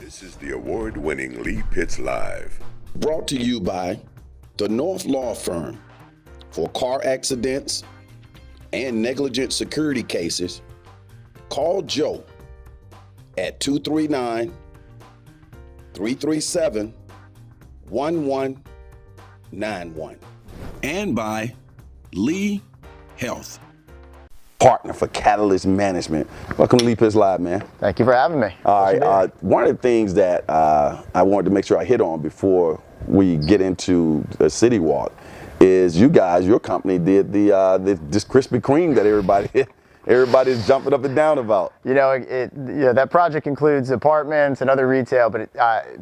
This is the award-winning Lee Pitts Live. Brought to you by the North Law Firm. For car accidents and negligent security cases, call Joe at 239-337-1191. And by Lee Health, partner for Catalyst Management. Welcome to Lee Pitts Live, man. Thank you for having me. All right. One of the things that I wanted to make sure I hit on before we get into the City Walk is you guys, your company did this Krispy Kreme that everybody's jumping up and down about. You know, that project includes apartments and other retail, but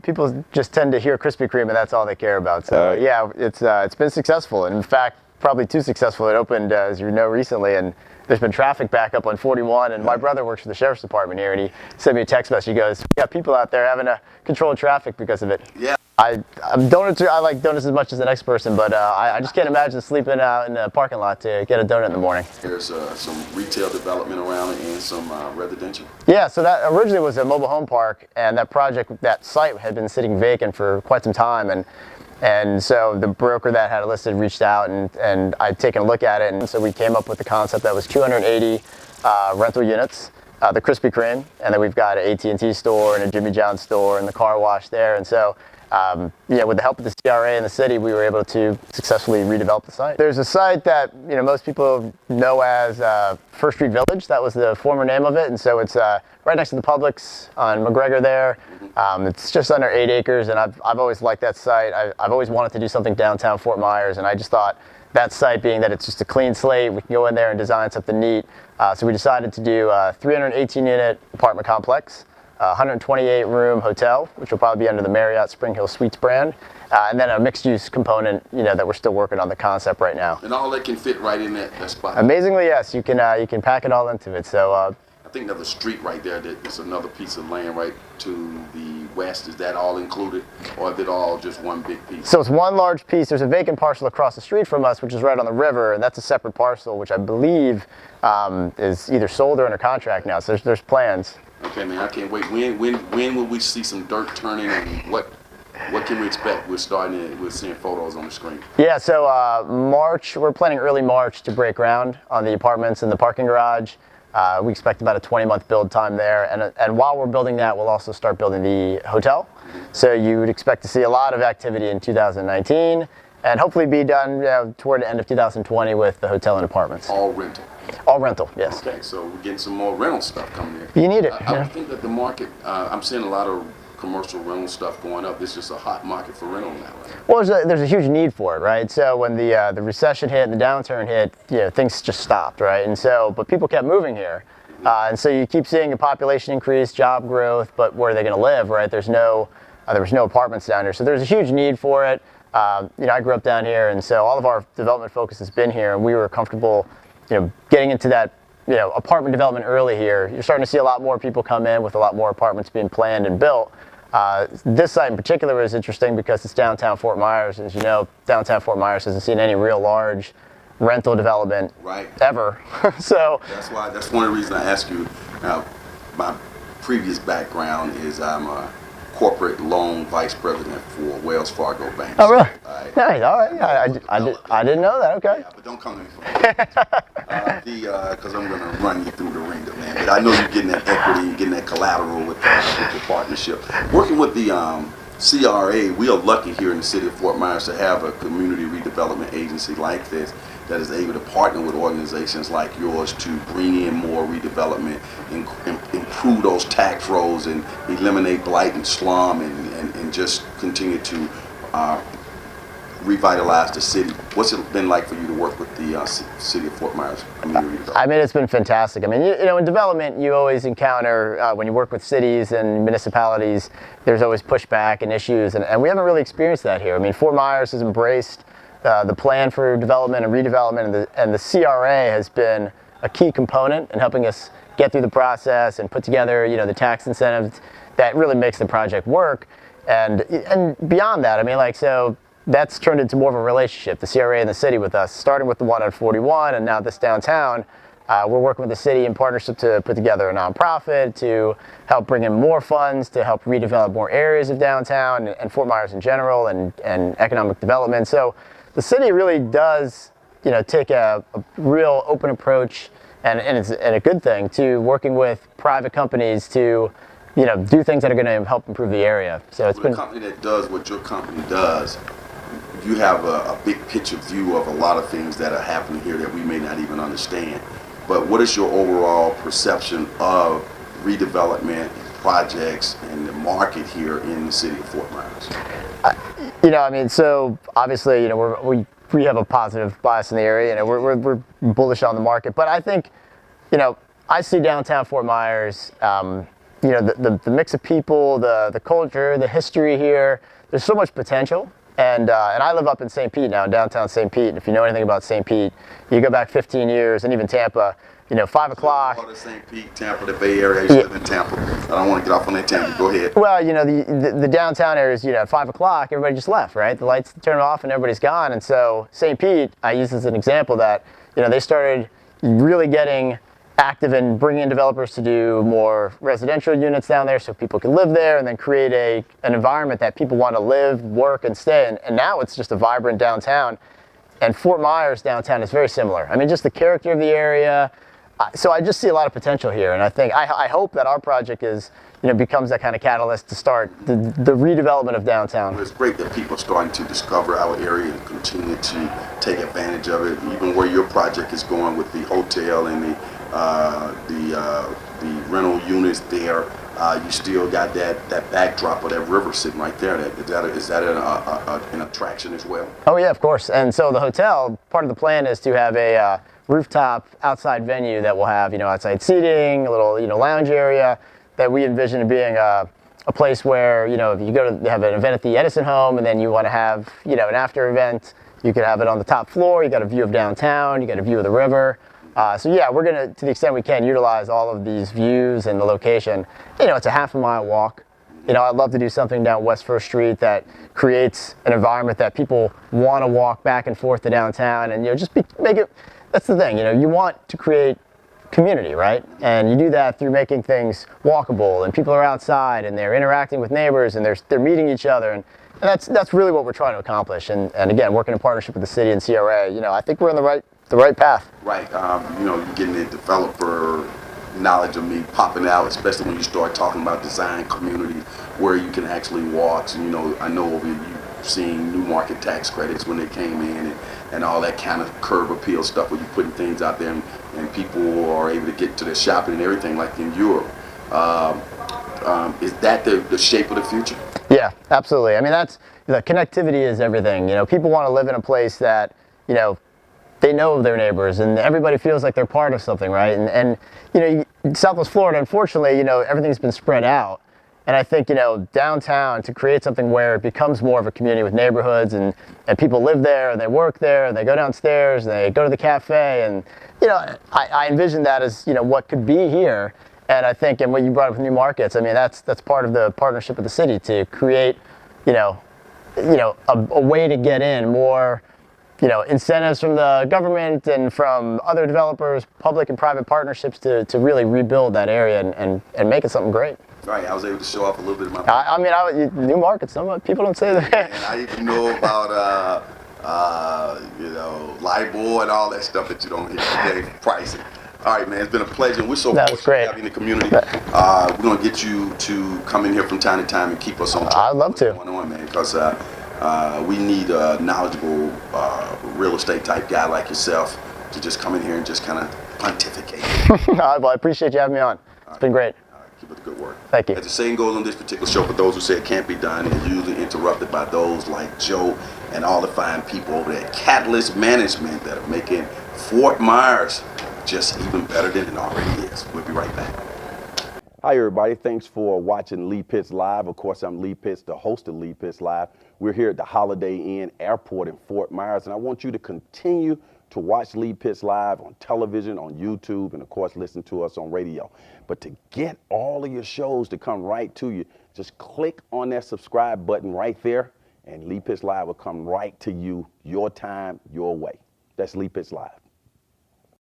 people just tend to hear Krispy Kreme and that's all they care about. So yeah, it's been successful, and in fact, probably too successful. It opened, as you know, recently, and there's been traffic back up on 41, and my brother works for the Sheriff's Department here, and he sent me a text message. He goes, "We got people out there having to control traffic because of it." Yeah. I like donuts as much as the next person, but I just can't imagine sleeping out in the parking lot to get a donut in the morning. There's some retail development around it and some residential. Yeah, so that originally was a mobile home park, and that site had been sitting vacant for quite some time, and so the broker that had it listed reached out, and I'd taken a look at it, and so we came up with the concept that was 280 rental units, the Krispy Kreme, and then we've got an AT&T store and a Jimmy John's store and the car wash there, and so with the help of the CRA and the city, we were able to successfully redevelop the site. There's a site that most people know as First Street Village. That was the former name of it, and so it's right next to the Publix on McGregor there. It's just under 8 acres, and I've always liked that site. I've always wanted to do something downtown Fort Myers, and I just thought that site, being that it's just a clean slate, we can go in there and design something neat. So we decided to do a 318-unit apartment complex, 128-room hotel, which will probably be under the Marriott Spring Hill Suites brand, and then a mixed-use component, that we're still working on the concept right now. And all that can fit right in that spot. Amazingly, yes, you can pack it all into it. So I think there's a street right there that's another piece of land right to the west. Is that all included, or is it all just one big piece? So it's one large piece. There's a vacant parcel across the street from us, which is right on the river, and that's a separate parcel, which I believe is either sold or under contract now. So there's plans. Okay, man, I can't wait. When will we see some dirt turning, and what can we expect? We're seeing photos on the screen. Yeah, so March, we're planning early March to break ground on the apartments and the parking garage. We expect about a 20-month build time there, and while we're building that, we'll also start building the hotel. So you would expect to see a lot of activity in 2019, and hopefully be done toward the end of 2020 with the hotel and apartments. All rental. All rental, yes. Okay, so we're getting some more rental stuff coming in. You need it. I think that the market, I'm seeing a lot of commercial rental stuff going up. This is just a hot market for rental now, right? Well, there's a huge need for it, right? So when the recession hit and the downturn hit, things just stopped, right? And so, but people kept moving here. And so you keep seeing a population increase, job growth, but where are they going to live, right? There was no apartments down here. So there's a huge need for it. I grew up down here, and so all of our development focus has been here, and we were comfortable getting into that, apartment development early here. You're starting to see a lot more people come in with a lot more apartments being planned and built. This site in particular is interesting because it's downtown Fort Myers. As you know, downtown Fort Myers hasn't seen any real large rental development ever. So that's one of the reasons I ask you. Now, my previous background is I'm a corporate loan vice president for Wells Fargo Bank. Oh, really? Nice. All right. Yeah, I didn't know that. Okay. Yeah, but don't come to me for that. Because I'm going to run you through the ringer, man. But I know you're getting that equity, you're getting that collateral with the partnership. Working with the CRA, we are lucky here in the city of Fort Myers to have a community redevelopment agency like this that is able to partner with organizations like yours to bring in more redevelopment, improve those tax rolls, and eliminate blight and slum, and just continue to revitalize the city. What's it been like for you to work with the city of Fort Myers community redevelopment? I mean, it's been fantastic. I mean, in development, you always encounter, when you work with cities and municipalities, there's always pushback and issues, and we haven't really experienced that here. I mean, Fort Myers has embraced the plan for development and redevelopment, and the CRA has been a key component in helping us get through the process and put together, the tax incentives that really makes the project work. And beyond that, I mean, so that's turned into more of a relationship, the CRA and the city with us, starting with the one on 41 and now this downtown. We're working with the city in partnership to put together a nonprofit to help bring in more funds to help redevelop more areas of downtown and Fort Myers in general and economic development. So the city really does, take a real open approach, and it's a good thing, to working with private companies to, do things that are going to help improve the area. So it's been a company that does what your company does. You have a big picture view of a lot of things that are happening here that we may not even understand. But what is your overall perception of redevelopment projects and the market here in the city of Fort Myers? So obviously, we have a positive bias in the area. We're bullish on the market. But I think, I see downtown Fort Myers, the mix of people, the culture, the history here. There's so much potential. And I live up in St. Pete now, downtown St. Pete. And if you know anything about St. Pete, you go back 15 years, and even Tampa, 5 o'clock. St. Pete, Tampa, the Bay Area. I used to live in Tampa. I don't want to get off on that tangent. Go ahead. Well, the downtown areas, at 5 o'clock, everybody just left, right? The lights turn off and everybody's gone. And so St. Pete, I use as an example that, they started really getting active in bringing in developers to do more residential units down there so people can live there and then create an environment that people want to live, work, and stay. And now it's just a vibrant downtown. And Fort Myers downtown is very similar. Just the character of the area. So I just see a lot of potential here. And I hope that our project becomes that kind of catalyst to start the redevelopment of downtown. It's great that people are starting to discover our area and continue to take advantage of it, even where your project is going with the hotel and the rental units there. You still got that backdrop of that river sitting right there. Is that an attraction as well? Oh yeah, of course. And so the hotel, part of the plan is to have a rooftop outside venue that will have outside seating, a little lounge area that we envision being a place where if you go to have an event at the Edison home and then you want to have an after event, you could have it on the top floor. You got a view of downtown. You got a view of the river. So yeah, we're gonna, to the extent we can, utilize all of these views and the location. It's a half-a-mile walk. I'd love to do something down West First Street that creates an environment that people want to walk back and forth to downtown, and make it. That's the thing. You want to create community, right? And you do that through making things walkable, and people are outside and they're interacting with neighbors and they're meeting each other, and that's really what we're trying to accomplish. And again, working in partnership with the city and CRA, I think we're on the right path. Right. You're getting the developer knowledge of me popping out, especially when you start talking about design communities where you can actually walk. And I know over you've seen new market tax credits when they came in and all that kind of curb appeal stuff where you're putting things out there and people are able to get to their shopping and everything like in Europe. Is that the shape of the future? Yeah, absolutely. That's the connectivity is everything. People want to live in a place that, they know their neighbors and everybody feels like they're part of something, right? And Southwest Florida, unfortunately, everything's been spread out. And I think, downtown, to create something where it becomes more of a community with neighborhoods and people live there and they work there and they go downstairs and they go to the cafe. And, I envision that as, what could be here. And I think, and what you brought up with new markets, that's part of the partnership with the city to create, a way to get in more, incentives from the government and from other developers, public and private partnerships to really rebuild that area and make it something great. Right, I was able to show off a little bit of my. New markets. Some people don't say that. And I even know about LIBOR and all that stuff that you don't hear today. Pricing. All right, man, it's been a pleasure. We're so fortunate to have you in the community. We're gonna get you to come in here from time to time and keep us on track. I'd love to. What's going on, man, because we need a knowledgeable real estate type guy like yourself to just come in here and just kind of pontificate. Well, I appreciate you having me on. It's been great. Keep up the good work. Thank you. As the saying goes on this particular show, for those who say it can't be done, it's usually interrupted by those like Joe and all the fine people over there at Catalyst Management that are making Fort Myers just even better than it already is. We'll be right back. Hi, everybody. Thanks for watching Lee Pitts Live. Of course, I'm Lee Pitts, the host of Lee Pitts Live. We're here at the Holiday Inn Airport in Fort Myers, and I want you to continue to watch Lee Pitts Live on television, on YouTube, and of course, listen to us on radio. But to get all of your shows to come right to you, just click on that subscribe button right there, and Lee Pitts Live will come right to you, your time, your way. That's Lee Pitts Live.